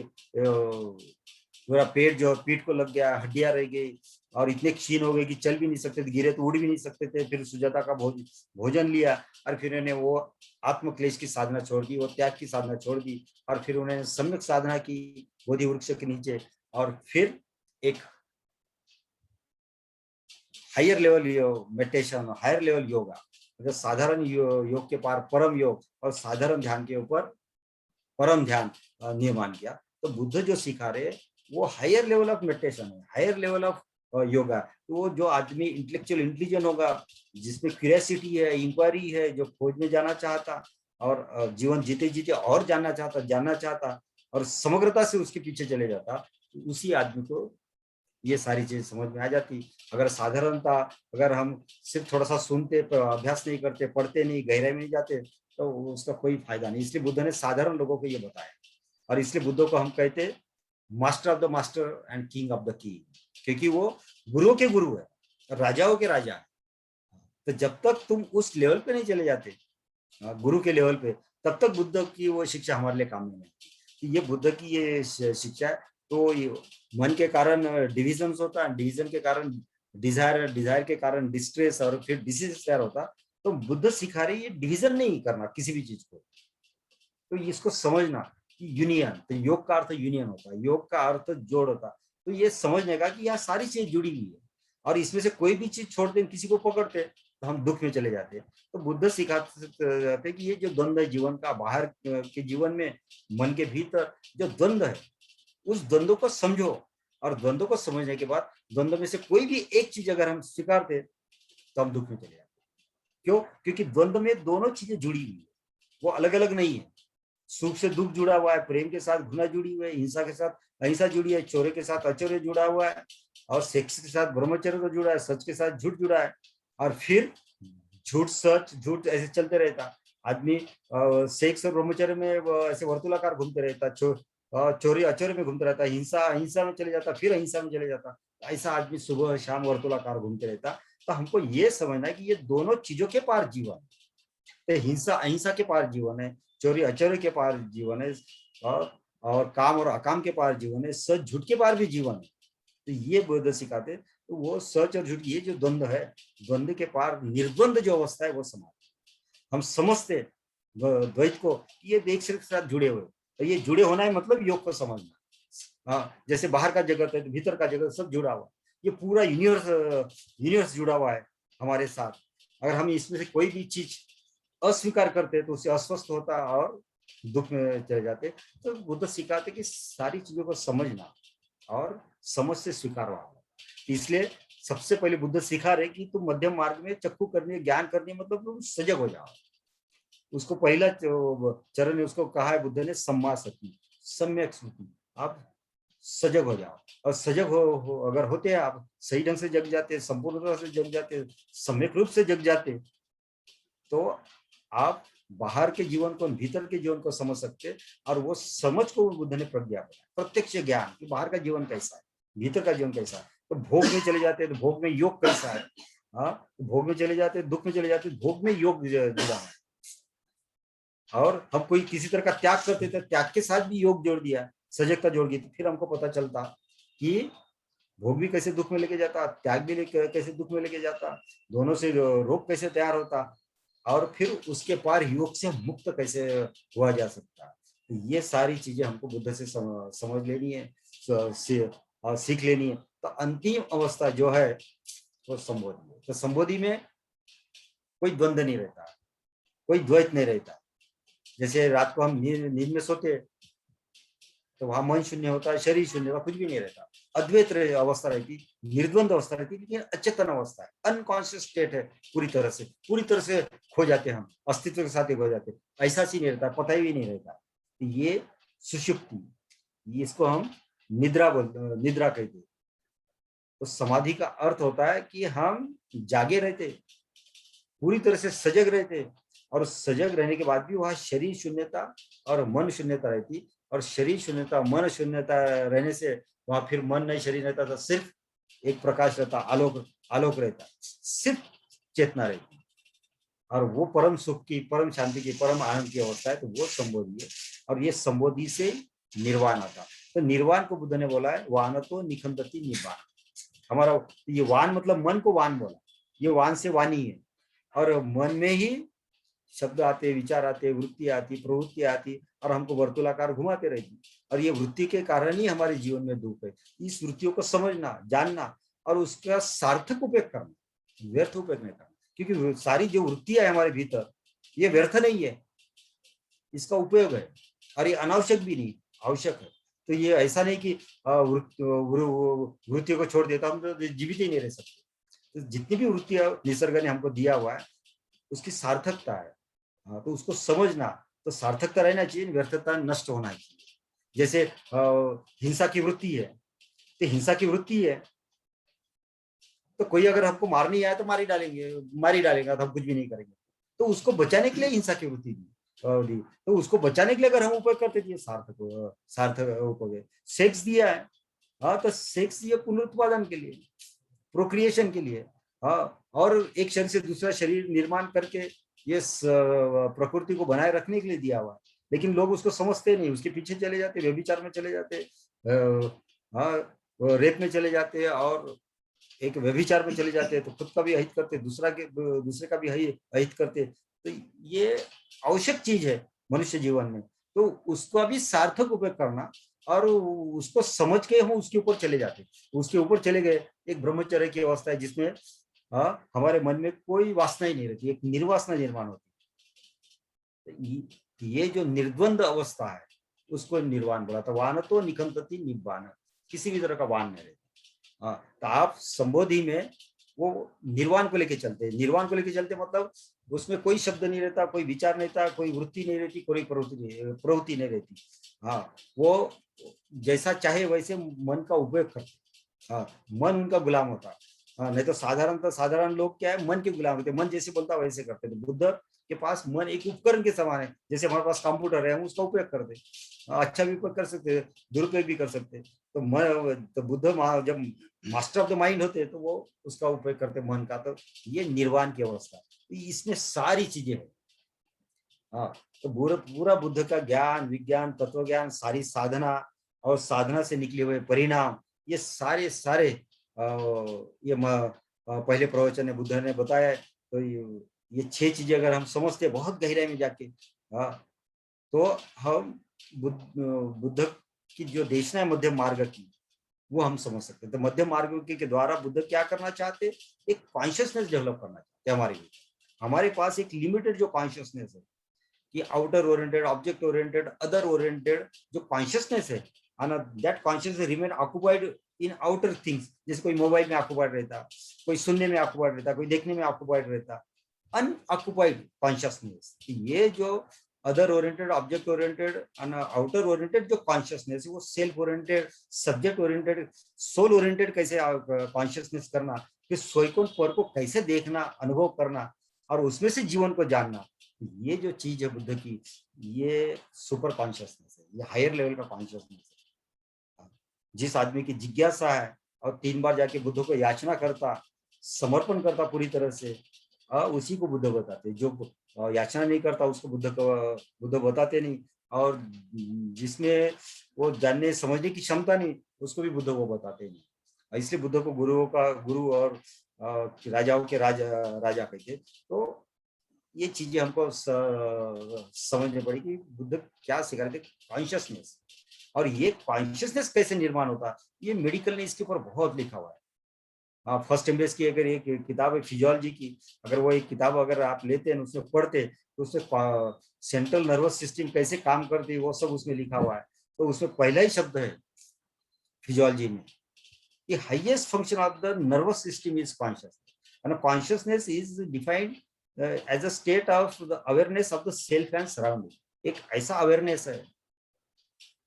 पूरा पेट जो पीठ को लग गया, हड्डियां रह गई, और इतने क्षीण हो गए कि चल भी नहीं सकते थे, गिरे तो उड़ भी नहीं सकते थे। फिर सुजाता का भोजन लिया, और फिर उन्हें वो आत्मक्लेश की साधना छोड़ दी, वो त्याग की साधना छोड़ दी, और फिर उन्हें सम्यक साधना की बोधि वृक्ष के नीचे। और फिर एक higher level meditation, higher level yoga, मतलब साधारण योग के पार परम योग और साधारण ध्यान के ऊपर परम ध्यान निर्माण किया। तो बुद्ध जो सिखा रहे वो हायर लेवल ऑफ मेडिटेशन है, हायर लेवल ऑफ योगा। तो वो जो आदमी इंटेलेक्चुअल इंटेलिजेंट होगा, जिसमें क्यूरियोसिटी है, इंक्वायरी है, जो खोजने जाना चाहता और जीवन जीते जीते और जानना चाहता और समग्रता से उसके पीछे चले जाता, उसी आदमी को ये सारी चीजें समझ में आ जाती। अगर साधारणता, अगर हम सिर्फ थोड़ा सा सुनते, अभ्यास नहीं करते, पढ़ते नहीं, गहराई में नहीं जाते, तो उसका कोई फायदा नहीं। इसलिए बुद्ध ने साधारण लोगों को ये बताया, और इसलिए बुद्ध को हम कहते master of the master and king of the king, क्योंकि वो गुरुओं के गुरु है, राजाओं के राजा है। तो जब तक तुम उस लेवल पे नहीं चले जाते, गुरु के लेवल पे, तब तक बुद्ध की वो शिक्षा हमारे लिए काम नहीं है। ये बुद्ध की ये शिक्षा है। तो ये मन के कारण डिविजन होता है, डिवीजन के कारण डिजायर, डिजायर के कारण डिस्ट्रेस, और फिर डिसीज तैयार होता। तो बुद्ध सिखा रही है डिवीजन नहीं करना किसी भी चीज को। तो इसको समझना कि यूनियन, तो योग का अर्थ यूनियन होता है, योग का अर्थ जोड़ होता है। तो ये समझने का कि यह सारी चीज जुड़ी हुई है, और इसमें से कोई भी चीज छोड़ते, किसी को पकड़ते, तो हम दुख में चले जाते हैं। तो बुद्ध सिखाते जाते कि ये जो द्वंद्व है जीवन का, बाहर के जीवन में, मन के भीतर जो द्वंद्व है, उस द्वंद्व को समझो, और द्वंद्व को समझने के बाद द्वंद्व में से कोई भी एक चीज अगर हम स्वीकारते, तो हम दुख में चले जाते। क्यों? क्योंकि द्वंद्व में दोनों चीजें जुड़ी हुई है, वो अलग अलग नहीं है। सुख से दुख जुड़ा हुआ है, प्रेम के साथ घृणा जुड़ी हुई है, हिंसा के साथ अहिंसा जुड़ी है, चोरे के साथ अचौर्य जुड़ा हुआ है, और सेक्स के साथ ब्रह्मचर्य तो जुड़ा है, सच के साथ झूठ जुड़ा है, और फिर झूठ सच झूठ ऐसे चलते रहता। आदमी सेक्स और ब्रह्मचर्य में ऐसे वर्तुलाकार घूमते रहता, चोरी अचौर्य में घूमता रहता, हिंसा अहिंसा में चले जाता, फिर अहिंसा में चले जाता। ऐसा आदमी सुबह शाम वर्तुलाकार घूमते रहता। तो हमको ये समझना है कि ये दोनों चीजों के पार जीवन, तो हिंसा अहिंसा के पार जीवन है, चोरी अचौर्य के पार जीवन है, और काम और अकाम के पार जीवन है, सच झूठ के पार भी जीवन है। तो ये बुद्ध सिखाते। तो वो सच और झूठ, ये जो द्वंद्व है, द्वंद्व के पार निर्द्वंद जो अवस्था है वो समाधि। हम समझते द्वैत को, ये एक शरीर के साथ जुड़े हुए, तो ये जुड़े होना है मतलब योग को समझना। हाँ, जैसे बाहर का जगत है, भीतर का जगत, सब जुड़ा हुआ, ये पूरा यूनिवर्स जुड़ा हुआ है हमारे साथ। अगर हम इसमें से कोई भी चीज अस्वीकार करते तो उससे अस्वस्थ होता और दुख में चले जाते। तो बुद्ध सिखाते कि सारी चीजों को समझना और समझ से स्वीकार। इसलिए सबसे पहले बुद्ध सिखा रहे कि तुम मध्यम मार्ग में चक्कू करने, ज्ञान करने, मतलब तुम सजग हो जाओ। उसको पहला चरण है, उसको कहा है बुद्ध ने सम्मा सती, सम्यक स्मृति। आप सजग हो जाओ, और सजग हो अगर होते हैं आप, सही ढंग से जग जाते, संपूर्णता से जग जाते, सम्यक रूप से जग जाते, तो आप बाहर के जीवन को, भीतर के जीवन को समझ सकते। और वो समझ को बुद्ध ने प्रज्ञा बनाया, प्रत्यक्ष ज्ञान कि बाहर का जीवन कैसा है, भीतर का जीवन कैसा है। तो भोग में चले जाते हैं तो भोग में योग कैसा है, हाँ, तो भोग में चले जाते, दुख में चले जाते, भोग में योग जुड़ा है। और हम कोई किसी तरह का त्याग करते थे, त्याग के साथ भी योग जोड़ दिया, सजगता जोड़ दी, तो फिर हमको पता चलता कि भोग भी कैसे दुख में लेके जाता, त्याग भी कैसे दुख में लेके जाता, दोनों से रोग कैसे तैयार होता, और फिर उसके पार योग से मुक्त कैसे हुआ जा सकता। तो ये सारी चीजें हमको बुद्ध से समझ लेनी है, और सीख लेनी है। तो अंतिम अवस्था जो है वो संबोधि है। तो संबोधि में कोई द्वंद्व नहीं रहता, कोई द्वैत नहीं रहता। जैसे रात को हम नींद में सोते, तो वहां मन शून्य होता है, शरीर शून्य होता, कुछ भी नहीं रहता, अद्वैत अवस्था रहती, निर्द्वंद अवस्था रहती, लेकिन अचेतन अवस्था है, अनकॉन्शियस स्टेट है, पूरी तरह से खो जाते हम, अस्तित्व के साथ ही खो जाते, ऐसा ही नहीं रहता, पता ही नहीं रहता। ये सुषुप्ति, इसको हम निद्रा कहते हैं। तो समाधि का अर्थ होता है कि हम जागे रहते, पूरी तरह से सजग रहते, और सजग रहने के बाद भी वहां शरीर शून्यता और मन शून्यता रहती। और शरीर शून्यता, मन शून्यता रहने से वहां फिर मन नहीं, शरीर रहता था, सिर्फ एक प्रकाश रहता, आलोक रहता, सिर्फ चेतना रहती। और वो परम सुख की, परम शांति की, परम आनंद की अवस्था है। तो वो संबोधि है, और ये संबोधि से निर्वाण आता। तो निर्वाण को बुद्ध ने बोला है वान तो निखंदति निर्वाण। हमारा ये वान मतलब मन को वान बोला, ये वान से वाणी है, और मन में ही शब्द आते, विचार आते, वृत्ति आती, प्रवृत्ति आती, और हमको वर्तुलाकार घुमाते रहती। और ये वृत्ति के कारण ही हमारे जीवन में दुख है। इस वृत्तियों को समझना, जानना और उसका सार्थक उपयोग करना, व्यर्थ उपयोग नहीं करना, क्योंकि सारी जो वृत्तियां है हमारे भीतर, ये व्यर्थ नहीं है, इसका उपयोग है और ये अनावश्यक भी नहीं, आवश्यक है। तो ये ऐसा नहीं कि वृत्तियों को छोड़ देता हम तो जीवित ही नहीं रह सकते। तो जितनी भी वृत्तियां निसर्ग ने हमको दिया हुआ है उसकी सार्थकता है। तो उसको समझना, तो सार्थकता रहना चाहिए, व्यर्थता नष्ट होना चाहिए। जैसे हिंसा की वृत्ति है, तो हिंसा की वृत्ति है तो कोई अगर हमको मारनी आए तो मार ही डालेंगे तो हम कुछ भी नहीं करेंगे। तो उसको बचाने के लिए हिंसा की वृत्ति दी, तो उसको बचाने के लिए अगर हम उपयोग करते थे सार्थक उपयोग। सेक्स दिया है, हाँ, तो सेक्स ये पुनरुत्पादन के लिए, प्रोक्रिएशन के लिए, हाँ, और एक शरीर से दूसरा शरीर निर्माण करके ये प्रकृति को बनाए रखने के लिए दिया हुआ है। लेकिन लोग उसको समझते नहीं, उसके पीछे चले जाते, व्यभिचार में चले जाते, हाँ, रेप में चले जाते और एक व्यभिचार में चले जाते हैं, तो खुद का भी अहित करते, दूसरे का भी अहित करते। तो ये आवश्यक चीज है मनुष्य जीवन में, तो उसका भी सार्थक उपयोग करना और उसको समझ के हम उसके ऊपर चले जाते, उसके ऊपर चले गए। एक ब्रह्मचर्य की अवस्था है जिसमें हमारे मन में कोई वासना ही नहीं रहती, एक निर्वासना निर्माण होती। ये जो निर्द्वंद अवस्था है उसको निर्वाण बोला था। वान तो निखंतति निब्बान, किसी भी तरह का वान नहीं रहता। हाँ, तो आप संबोधि में वो निर्वाण को लेके चलते हैं। निर्वाण को लेके चलते मतलब उसमें कोई शब्द नहीं रहता, कोई विचार नहीं रहता, कोई वृत्ति नहीं रहती, कोई प्रवृत्ति नहीं रहती। हाँ, वो जैसा चाहे वैसे मन का उपयोग करते। हाँ, मन उनका गुलाम होता। हाँ, नहीं तो साधारण लोग क्या है, मन के गुलाम होते, मन जैसे बोलता वैसे करते। तो बुद्ध के पास मन एक उपकरण के समान है, जैसे हमारे पास कंप्यूटर है, हम उसका उपयोग करते, अच्छा भी उपयोग कर सकते, दुरुपयोग भी कर सकते। तो बुद्ध जब मास्टर ऑफ द माइंड होते तो वो उसका उपयोग करते मन का। तो ये निर्वाण की अवस्था, तो इसमें सारी चीजें है। हाँ, तो पूरा बुद्ध का ज्ञान, विज्ञान, तत्व ज्ञान, सारी साधना और साधना से निकले हुए परिणाम, ये सारे ये पहले प्रवचन में बुद्ध ने बताया। तो ये 6 चीजें अगर हम समझते बहुत गहराई में जाके, हाँ, तो हम बुद्ध की जो देशना है मध्य मार्ग की, वो हम समझ सकते हैं। तो मध्य मार्ग के द्वारा बुद्ध क्या करना चाहते, एक कॉन्शियसनेस डेवलप करना चाहते हमारे लिए। हमारे पास एक लिमिटेड जो कॉन्शियसनेस है कि outer oriented, object oriented, other oriented जो कॉन्शियसनेस है, that consciousness remain occupied in outer things. जैसे कोई मोबाइल में ऑक्युपाइड रहता, कोई सुनने में ऑक्युपाइड रहता, कोई देखने में ऑक्युपाइड रहता, अनऑक्युपाइड कॉन्शियसनेस। ये जो अदर ओरिएंटेड, ऑब्जेक्ट ओरिएंटेड और आउटर ओरिएंटेड जो कॉन्शियसनेस है, वो self oriented, subject oriented, soul oriented कैसे कॉन्शियसनेस करना, कि स्वयं को पर को कैसे देखना, अनुभव करना और उसमें से जीवन को जानना। ये जो चीज है बुद्ध की, ये सुपर कॉन्शियसनेस है, ये हायर लेवल का कॉन्शियसनेस है। जिस आदमी की जिज्ञासा है और 3 बार जाके बुद्ध को याचना करता, समर्पण करता पूरी तरह से, उसी को बुद्ध बताते। जो याचना नहीं करता उसको बुद्ध बताते नहीं, और जिसमें वो जानने समझने की क्षमता नहीं उसको भी बुद्ध को बताते नहीं। इसलिए बुद्ध को गुरु और राजाओं के राजा कहते। तो ये चीजें हमको समझनी पड़ेगी बुद्ध क्या सिखा रहे थे, कॉन्शियसनेस। और ये कॉन्शियसनेस कैसे निर्माण होता, ये मेडिकल ने इसके ऊपर बहुत लिखा हुआ है। फर्स्ट एमबीएस की अगर एक किताब है फिजियोलॉजी की, अगर वो एक किताब अगर आप लेते हैं उसमें पढ़ते, तो उसमें सेंट्रल नर्वस सिस्टम कैसे काम करती है वो सब उसमें लिखा हुआ है। तो उसमें पहला ही शब्द है फिजियोलॉजी में कि highest function of the nervous system is consciousness, and consciousness is defined as a state of the awareness of the self and surrounding. एक ऐसा अवेयरनेस है,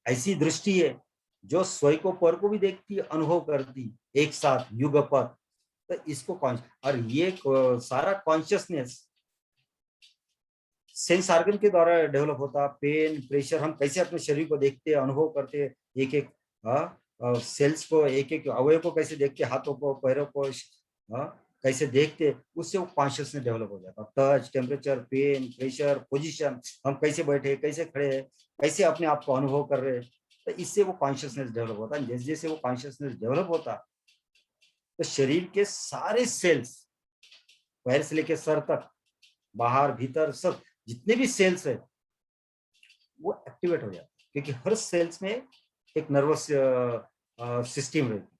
ऐसी दृष्टि है जो स्वयं को पर को भी देखती, अनुभव करती एक साथ युगपत। तो इसको और ये सारा कॉन्शियसनेस सेंस ऑर्गन के द्वारा डेवलप होता। पेन, प्रेशर, हम कैसे अपने शरीर को देखते, अनुभव करते, एक एक सेल्स को, एक एक अवयव को कैसे देखते, हाथों को, पैरों को कैसे देखते, उससे वो कॉन्शियसनेस डेवलप हो जाता। Touch, temperature, pain, pressure, position, हम कैसे बैठे, कैसे खड़े हैं, कैसे अपने आप को अनुभव कर रहे हैं। तो इससे वो कॉन्शियसनेस डेवलप होता है। जैसे जैसे वो कॉन्शियसनेस डेवलप होता, तो शरीर के सारे सेल्स, पैर से लेकर सर तक, बाहर भीतर सब जितने भी सेल्स है वो एक्टिवेट हो जाते हैं। क्योंकि हर सेल्स में एक नर्वस सिस्टम रहती,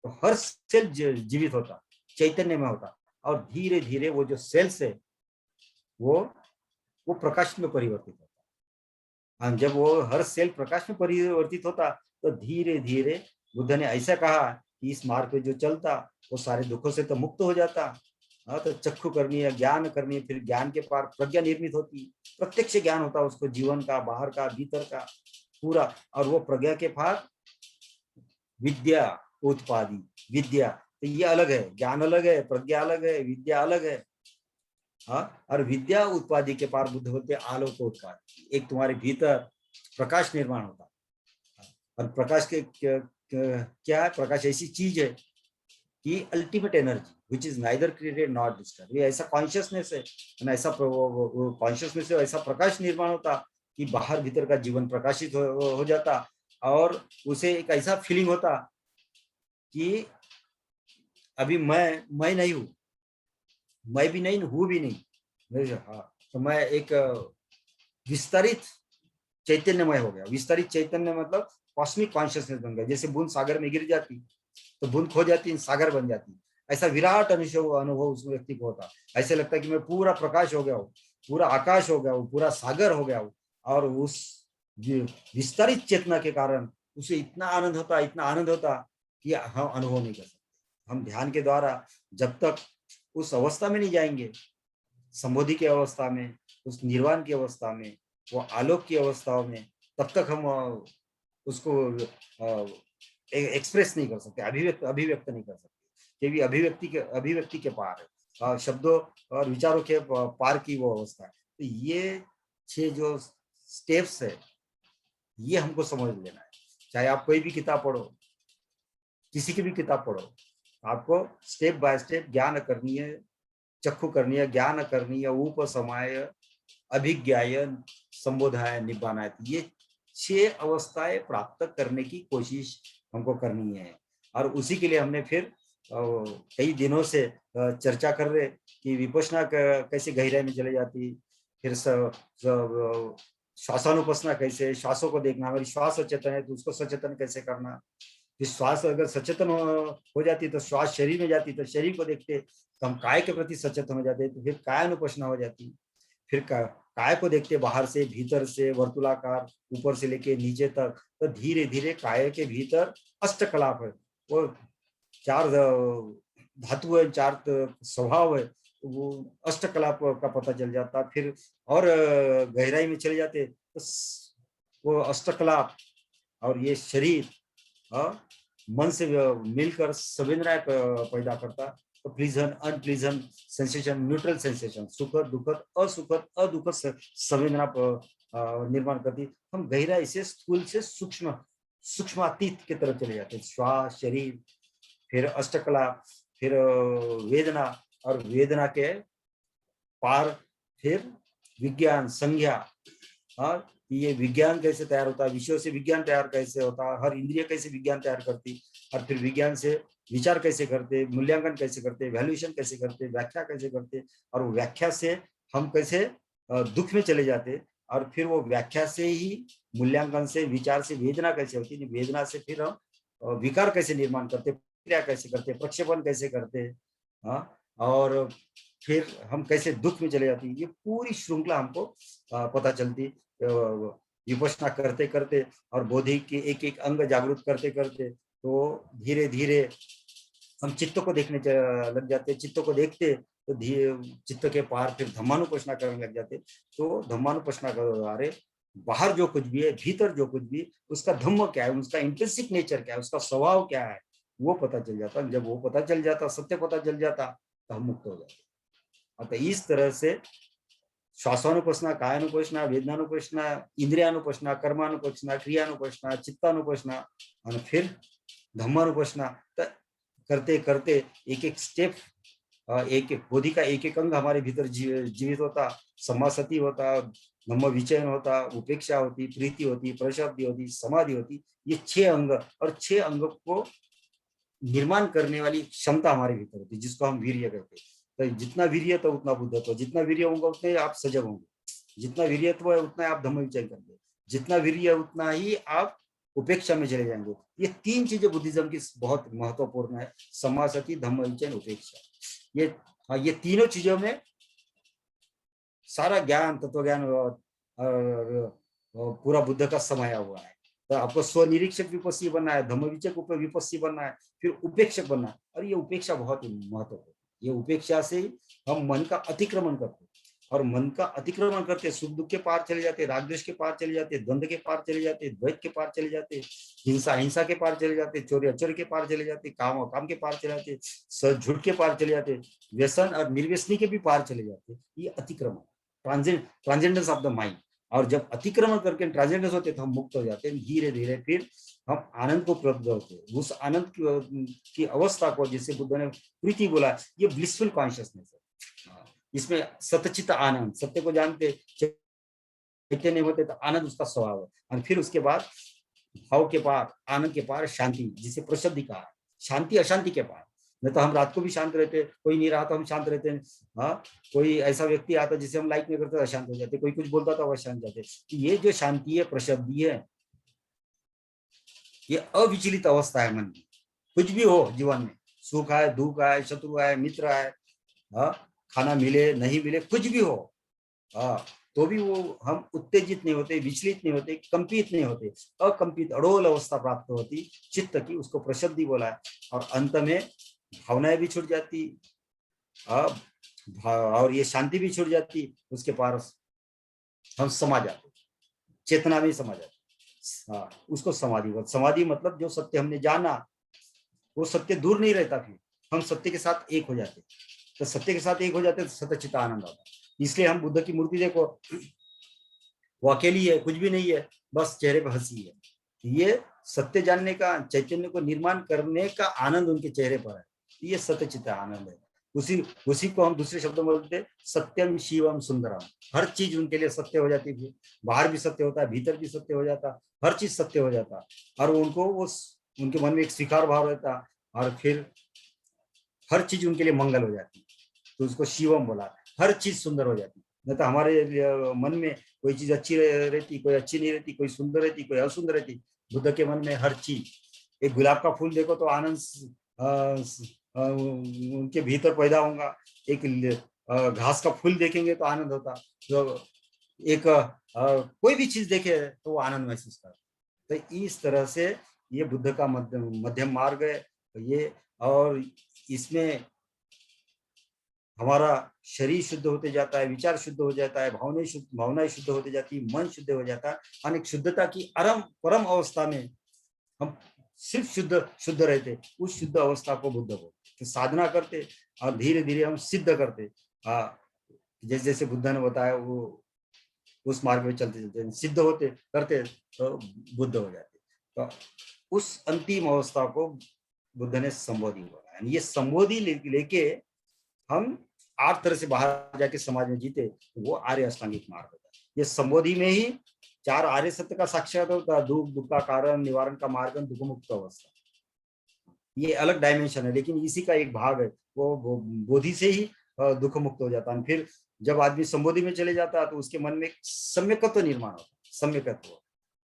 तो हर सेल जीवित होता, चैतन्य में होता, और धीरे धीरे वो जो सेल्स है वो प्रकाश में परिवर्तित होता। और जब वो हर सेल प्रकाश में परिवर्तित होता तो धीरे धीरे बुद्ध ने ऐसा कहा कि इस मार्ग पे जो चलता वो सारे दुखों से तो मुक्त हो जाता। हाँ, तो चक्षु करनी है, ज्ञान करनी है, फिर ज्ञान के पार प्रज्ञा निर्मित होती, प्रत्यक्ष ज्ञान होता उसको, जीवन का, बाहर का, भीतर का पूरा। और वो प्रज्ञा के पार विद्या उत्पादी, विद्या तो ये अलग है, ज्ञान अलग है, प्रज्ञा अलग है, विद्या अलग है। हाँ, और विद्या उत्पादी के पार बुद्ध होते आलोक उत्पादी, एक तुम्हारे भीतर प्रकाश निर्माण होता। और प्रकाश के क्या है? प्रकाश ऐसी चीज है कि ultimate energy which is neither created not destroyed. ये ऐसा कॉन्शियसनेस है, ऐसा कॉन्शियसनेस से ऐसा प्रकाश निर्माण होता कि बाहर भीतर का जीवन प्रकाशित हो जाता, और उसे एक ऐसा फीलिंग होता कि अभी मैं नहीं हूँ, मैं भी नहीं हूँ भी नहीं। हाँ, तो मैं एक विस्तारित चैतन्यमय हो गया। विस्तारित चैतन्य मतलब कॉस्मिक कॉन्शियसनेस बन गया। जैसे बूंद सागर में गिर जाती तो बूंद खो जाती, सागर बन जाती, ऐसा विराट अनुभव उस व्यक्ति को होता। ऐसे लगता है कि मैं पूरा प्रकाश हो गया हूँ, पूरा आकाश हो गया हूँ, पूरा सागर हो गया हूँ। और उस विस्तारित चेतना के कारण उसे इतना आनंद होता, इतना आनंद होता कि हम अनुभव नहीं कर सकते। हम ध्यान के द्वारा जब तक उस अवस्था में नहीं जाएंगे, संबोधि की अवस्था में, उस निर्वाण की अवस्था में, वो आलोक की अवस्थाओं में, तब तक हम उसको एक्सप्रेस नहीं कर सकते, अभिव्यक्त नहीं कर सकते, क्योंकि अभिव्यक्ति के पार है, शब्दों और विचारों के पार की वो अवस्था है। तो ये 6 जो स्टेप्स है ये हमको समझ लेना है। चाहे आप कोई भी किताब पढ़ो, किसी की भी किताब पढ़ो, आपको स्टेप बाय स्टेप ज्ञान करनी है, चक्षु करनी है, ज्ञान करनी है, उपसमाय, अभिज्ञाय, संबोधाय, निब्बानाय, ये 6 अवस्थाएं प्राप्त करने की कोशिश हमको करनी है। और उसी के लिए हमने फिर कई दिनों से चर्चा कर रहे कि विपश्यना कैसे गहराई में चले जाती, फिर श्वासानुपसना कैसे, श्वासों को देखना, हमारी श्वास सचेतन है तो उसको सचेतन कैसे करना, फिर श्वास अगर सचेतन हो जाती तो श्वास शरीर में जाती तो शरीर को देखते तो हम काय के प्रति सचेतन हो जाते, तो फिर कायानुपसना हो जाती, फिर काय को देखते बाहर से, भीतर से, वर्तुलाकार, ऊपर से लेके नीचे तक। तो धीरे धीरे काय के भीतर अष्टकलाप है, वो 4 धातु है, 4 स्वभाव है, तो वो अष्टकलाप का पता चल जाता। फिर और गहराई में चले जाते तो वो अष्टकलाप और ये शरीर मन से मिलकर संवेदनाएं पैदा करता, तो pleasant unpleasant sensation, neutral sensation, सुखद दुखद असुखद अदुखद संवेदना निर्माण करती। हम गहराई से स्थूल से सूक्ष्मातीत की तरफ चले जाते, श्वास, शरीर, फिर अष्टकला, फिर वेदना, और वेदना के पार फिर विज्ञान, संज्ञा। और ये विज्ञान कैसे तैयार होता है, विषयों से विज्ञान तैयार कैसे होता है, हर इंद्रिय कैसे विज्ञान तैयार करती, और फिर विज्ञान से विचार कैसे करते, मूल्यांकन कैसे करते, वैल्यूएशन कैसे करते, व्याख्या कैसे करते, और वो व्याख्या से हम कैसे दुख में चले जाते, और फिर वो व्याख्या से ही, मूल्यांकन से, विचार से वेदना कैसे होती, वेदना से फिर हम विकार कैसे निर्माण करते, क्रिया कैसे करते, प्रक्षेपण कैसे करते, और फिर हम कैसे दुख में चले जाती, ये पूरी श्रृंखला हमको पता चलती विपश्यना करते करते, और बोधि के एक एक अंग जागृत करते करते। तो धीरे धीरे हम चित्त को देखने लग जाते, चित्त को देखते तो चित्त के पार फिर धम्मानुपश्यना करने लग जाते। तो धम्मानुपश्यना के द्वारा बाहर जो कुछ भी है, भीतर जो कुछ भी, उसका धम्म क्या है, उसका इंट्रिंसिक नेचर क्या है, उसका स्वभाव क्या है, वो पता चल जाता। जब वो पता चल जाता, सत्य पता चल जाता, तो हम मुक्त हो जाते। तो इस तरह से श्वासानुपसना, कायानुपसना, वेदनानुपसना, इंद्रियानुपसना, कर्मानुपसना, क्रियानुपसना, चित्तानुपसना, और फिर धम्मानुपसना करते करते एक एक स्टेप, एक एक बोधि का एक एक अंग हमारे भीतर जीवित होता, समासति होता, धम्म विचयन होता, उपेक्षा होती, प्रीति होती, प्रशब्दि होती, समाधि होती। ये 6 अंग, और 6 अंग को निर्माण करने वाली क्षमता हमारे भीतर होती है, जिसको हम वीर्य कहते हैं। तो जितना वीर्य तो उतना बुद्धत्व, जितना वीर्य होगा उतने आप सजग होंगे, जितना वीर्यत्व है उतना आप धम्म विचय करेंगे, जितना वीर्य उतना ही आप उपेक्षा में चले जाएंगे। ये तीन चीजें बुद्धिज्म की बहुत महत्वपूर्ण है, सम्मा सति, धम्म विचय, उपेक्षा। ये तीनों चीजों में सारा ज्ञान, तत्व ज्ञान और पूरा बुद्ध का समाया हुआ है। तो आपको स्वनिरीक्षक विपस्सी बनना है, धम्मविचक विपस्सी बनना है, फिर उपेक्षक बनना है। और ये उपेक्षा बहुत ही महत्वपूर्ण है। ये उपेक्षा से हम मन का अतिक्रमण करते हैं, और मन का अतिक्रमण करते सुख दुख के पार चले जाते, राग द्वेष के पार चले जाते, द्वंद्व के पार चले जाते, द्वैत के पार चले जाते, हिंसा हिंसा के पार चले जाते, चोरी अचोरी के पार चले जाते, काम काम के पार चले जाते, सच झूठ के पार चले जाते, व्यसन और निर्व्यसनी के भी पार चले जाते। ये अतिक्रमण, ट्रांसेंडेंस ऑफ द माइंड। और जब अतिक्रमण करके ट्रांसेंडेंस होते तो हम मुक्त हो जाते हैं। धीरे धीरे फिर हम आनंद को प्राप्त होते हैं। उस आनंद की अवस्था को, जिसे बुद्ध ने प्रीति बोला, ये ब्लिसफुल कॉन्शियसनेस है। इसमें सतचित आनंद, सत्य को जानते, चैतन्य होते तो आनंद उसका स्वभाव है। और फिर उसके बाद भाव के पार, आनंद के पार शांति, जिसे प्रसिद्धि कहा है। शांति अशांति के पार। नहीं तो हम रात को भी शांत रहते, कोई नहीं रहा तो हम शांत रहते हैं। हाँ, कोई ऐसा व्यक्ति आता जिसे हम लाइक नहीं करते, अशांत हो जाते, कोई कुछ बोलता था वह शांत जाते। ये जो शांति है, प्रसिद्धि है, ये अविचलित अवस्था है मन की। कुछ भी हो जीवन में, सुख है, दुख है, शत्रु है, मित्र है, खाना मिले नहीं मिले, कुछ भी हो, तो भी वो हम उत्तेजित नहीं होते, विचलित नहीं होते, कंपित नहीं होते। अकंपित अड़ोल अवस्था प्राप्त होती चित्त की, उसको प्रसिद्धि बोला है। और अंत में भावनाएं भी छूट जाती, और ये शांति भी छूट जाती। उसके पास हम समा जाते, चेतना में समा जाते। उसको समाधि बोलते। समाधि मतलब जो सत्य हमने जाना, वो सत्य दूर नहीं रहता, फिर हम सत्य के साथ एक हो जाते। तो सत्य के साथ एक हो जाते तो सतचित आनंद आता। इसलिए हम बुद्ध की मूर्ति देखो, वो अकेली है, कुछ भी नहीं है, बस चेहरे पर हंसी है। ये सत्य जानने का, चैतन्य को निर्माण करने का आनंद उनके चेहरे पर है। ये सत्यचित आनंद है। उसी को हम दूसरे शब्दों में बोलते हैं सत्यम शिवम सुंदरम। हर चीज उनके लिए सत्य हो जाती थी। बाहर भी सत्य होता है, भीतर भी सत्य हो जाता, हर चीज सत्य हो जाता। और उनको उनके मन में एक स्वीकार भाव रहता, और फिर हर चीज उनके लिए मंगल हो जाती। तो उसको शिवम बोला, हर चीज सुंदर हो जाती। नहीं तो हमारे मन में कोई चीज अच्छी रहती, कोई अच्छी नहीं रहती, कोई सुंदर रहती, कोई असुंदर रहती। बुद्ध के मन में हर चीज, एक गुलाब का फूल देखो तो आनंद उनके भीतर पैदा होगा। एक घास का फूल देखेंगे तो आनंद होता। तो एक कोई भी चीज देखे तो वो आनंद महसूस करता। तो इस तरह से ये बुद्ध का मध्यम मार्ग है। ये, और इसमें हमारा शरीर शुद्ध होते जाता है, विचार शुद्ध हो जाता है, भावनाएं शुद्ध होती जाती है, मन शुद्ध हो जाता है। अनेक शुद्धता की परम अवस्था में हम सिर्फ शुद्ध रहते, उस शुद्ध अवस्था को बुद्ध बोलते। तो साधना करते और धीरे धीरे हम सिद्ध करते। जैसे जैसे बुद्ध ने बताया, वो उस मार्ग में चलते चलते सिद्ध होते करते तो बुद्ध हो जाते। तो उस अंतिम अवस्था को बुद्ध ने संबोधि बोला। ये संबोधि लेके हम 8 तरह से बाहर जाके समाज में जीते, तो वो आर्य अष्टांगिक मार्ग होता है। ये संबोधि में ही 4 आर्य सत्य का साक्षात होता है। दुख का कारण, निवारण का मार्ग, दुख मुक्त अवस्था। ये अलग डायमेंशन है, लेकिन इसी का एक भाग है। वो बोधि से ही दुख मुक्त हो जाता है। फिर जब आदमी संबोधि में चले जाता है तो उसके मन में सम्यकत्व निर्माण होता है, सम्यकत्व,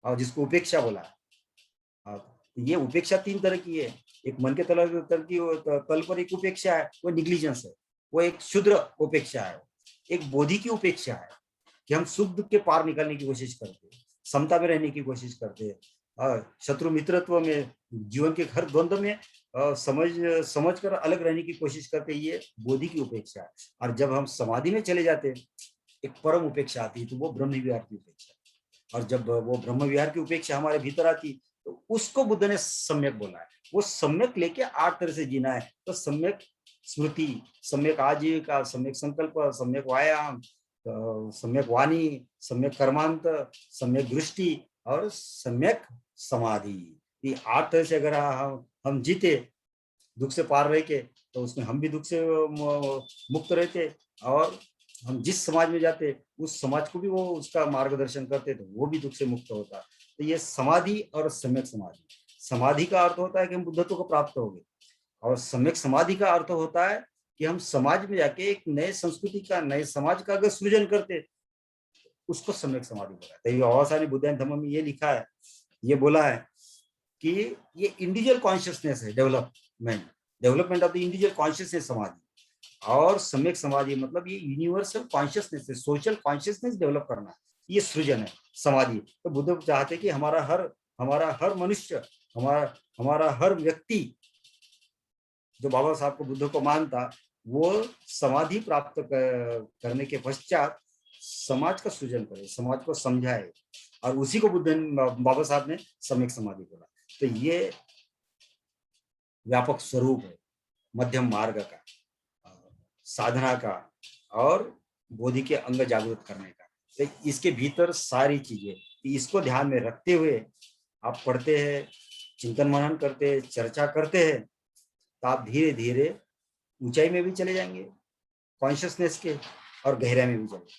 और जिसको उपेक्षा बोला है। ये उपेक्षा 3 तरह की है। एक मन के तल पर एक उपेक्षा है, वो निग्लिजेंस है, वो एक शुद्र उपेक्षा है। एक बोधि की उपेक्षा है कि हम सुख दुख के पार निकलने की कोशिश करते हैं, समता में रहने की कोशिश करते हैं, शत्रु मित्रत्व में, जीवन के हर द्वंद्व में समझ कर अलग रहने की कोशिश करते हैं। ये बोधि की उपेक्षा है। और जब हम समाधि में चले जाते हैं, एक परम उपेक्षा आती है, तो वो ब्रह्म विहार की उपेक्षा। और जब वो ब्रह्म विहार की उपेक्षा हमारे भीतर आती, तो उसको बुद्ध ने सम्यक बोला है। वो सम्यक लेके 8 तरह से जीना है। तो सम्यक स्मृति, सम्यक आजीविका, सम्यक संकल्प, सम्यक व्यायाम, सम्यक वाणी, सम्यक कर्मांत, सम्यक दृष्टि और सम्यक समाधि। ये 8 तरह से अगर हम जीते दुख से पार रह के, तो उसमें हम भी दुख से मुक्त रहते। और हम जिस समाज में जाते, उस समाज को भी वो उसका मार्गदर्शन करते, तो वो भी दुख से मुक्त होता। तो ये समाधि और सम्यक समाधि। समाधि का अर्थ होता है कि हम बुद्धत्व को प्राप्त हो गए, और सम्यक समाधि का अर्थ होता है कि हम समाज में जाके एक नए संस्कृति का, नए समाज का अगर सृजन करते, उसको सम्यक समाधि बोला। तो बाबा साहब ने बुद्धान धम्म में ये लिखा है, ये बोला है कि ये इंडिविजुअल कॉन्शियसनेस है, development of the individual consciousness समाधि, और सम्यक समाधि मतलब ये यूनिवर्सल कॉन्शियसनेस है, सोशल कॉन्शियसनेस डेवलप करना, ये सृजन है समाधि। तो बुद्ध चाहते कि हमारा हर मनुष्य, हमारा हर व्यक्ति जो बाबा साहब को, बुद्ध को मानता, वो समाधि प्राप्त करने के पश्चात समाज का सृजन करे, समाज को समझाए, और उसी को बुद्ध बाबा साहब ने सम्यक समाधि बोला। तो ये व्यापक स्वरूप है मध्यम मार्ग का, साधना का और बोधि के अंग जागृत करने का। तो इसके भीतर सारी चीजें, इसको ध्यान में रखते हुए आप पढ़ते हैं, चिंतन मनन करते हैं, चर्चा करते हैं, तो आप धीरे धीरे ऊंचाई में भी चले जाएंगे कॉन्शियसनेस के, और गहराई में भी चले।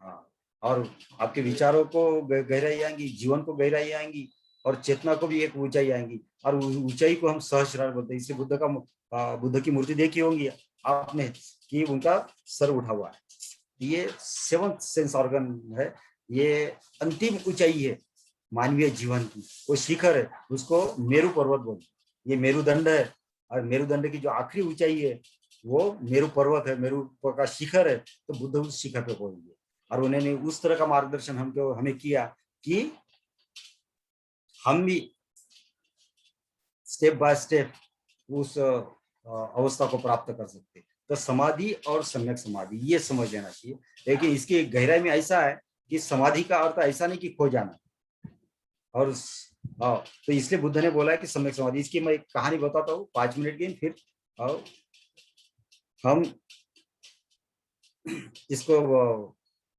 हाँ, और आपके विचारों को गहराई आएंगी, जीवन को गहराई आएंगी, और चेतना को भी एक ऊंचाई आएंगी। और ऊंचाई को हम सहस्रार बोलते हैं। इसलिए बुद्ध की मूर्ति देखी होंगी आपने कि उनका सर उठा हुआ है, ये 7th सेंस ऑर्गन है, ये अंतिम ऊंचाई है मानवीय जीवन की, वो शिखर है, उसको मेरु पर्वत बोलते हैं। ये मेरुदंड है, और मेरुदंड की जो आखिरी ऊंचाई है वो मेरु पर्वत है, मेरु का शिखर है। तो बुद्ध उस शिखर पे पहुंचे, और उन्होंने उस तरह का मार्गदर्शन हमें किया कि हम भी स्टेप बाय स्टेप उस अवस्था को प्राप्त कर सकते। तो समाधि और सम्यक समाधि ये समझ लेना चाहिए। लेकिन इसकी गहराई में ऐसा है कि समाधि का अर्थ ऐसा नहीं कि खो जाना, और तो इसलिए बुद्ध ने बोला है कि सम्यक समाधि। इसकी मैं एक कहानी बताता हूँ 5 मिनट की, फिर हम इसको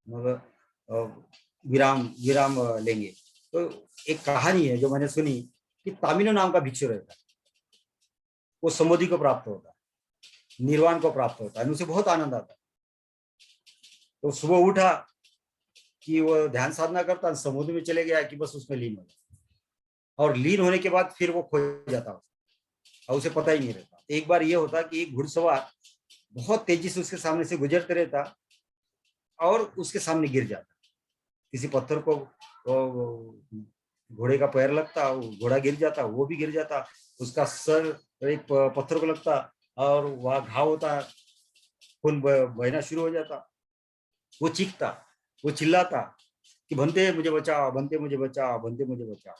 मतलब विराम लेंगे। तो एक कहानी है जो मैंने सुनी कि तामिनो नाम का भिक्षु रहता है, वो समाधि को प्राप्त होता है, निर्वाण को प्राप्त होता है, उसे बहुत आनंद आता है। तो सुबह उठा कि वो ध्यान साधना करता, समुद्र में चले गया कि बस उसमें लीन हो जाता, और लीन होने के बाद फिर वो खो जाता और उसे पता ही नहीं रहता। एक बार ये होता कि एक घुड़सवार बहुत तेजी से उसके सामने से गुजरते रहता, और उसके सामने गिर जाता, किसी पत्थर को घोड़े का पैर लगता, घोड़ा गिर जाता, वो भी गिर जाता, उसका सर एक पत्थर को लगता, और वहां घाव होता, खून बहना शुरू हो जाता। वो चीखता, वो चिल्लाता कि बनते मुझे बचाओ, बनते मुझे बचाओ, बनते मुझे बचाओ।